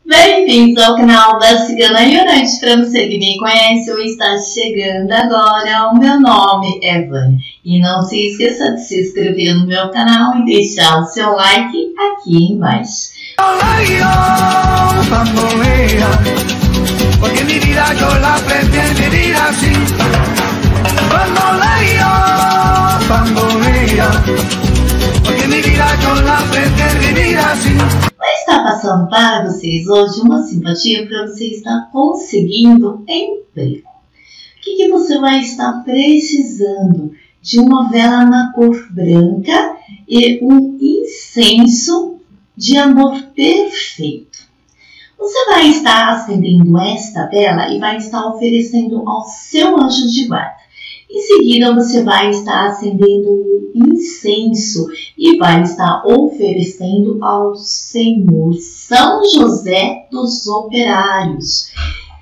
Bem-vindos ao canal da Cigana Ionante. Para você que me conhece ou está chegando agora, o meu nome é Vânia. E não se esqueça de se inscrever no meu canal e deixar o seu like aqui embaixo. Porque mi vida yo la aprendí vivir así. Bambolea, porque mi vida yo la aprendí vivir así. Vai estar passando para vocês hoje uma simpatia para você estar conseguindo emprego. O que você vai estar precisando? De uma vela na cor branca e um incenso de amor perfeito. Você vai estar acendendo esta vela e vai estar oferecendo ao seu anjo de guarda. Em seguida, você vai estar acendendo o incenso e vai estar oferecendo ao Senhor São José dos Operários.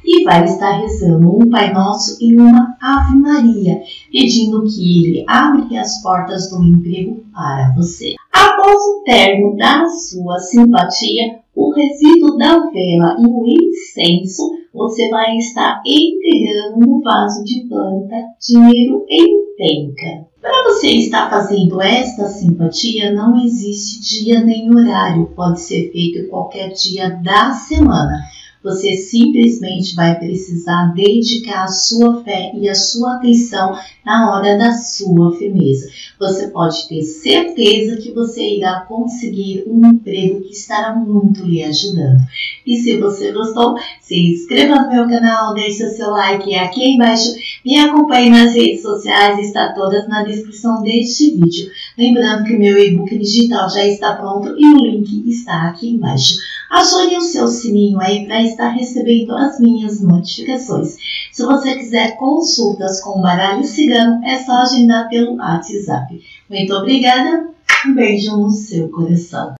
E vai estar rezando um Pai Nosso e uma Ave Maria, pedindo que Ele abra as portas do emprego para você. Após o término da sua simpatia, o resíduo da vela e o incenso, você vai estar enterrando no vaso de planta dinheiro em penca. Para você estar fazendo esta simpatia, não existe dia nem horário, pode ser feito em qualquer dia da semana. Você simplesmente vai precisar dedicar a sua fé e a sua atenção na hora da sua firmeza. Você pode ter certeza que você irá conseguir um emprego que estará muito lhe ajudando. E se você gostou, se inscreva no meu canal, deixe o seu like aqui embaixo, me acompanhe nas redes sociais, está todas na descrição deste vídeo. Lembrando que o meu e-book digital já está pronto e o link está aqui embaixo. Acione o seu sininho aí para estar recebendo as minhas notificações. Se você quiser consultas com o baralho cigano, é só agendar pelo WhatsApp. Muito obrigada, um beijo no seu coração.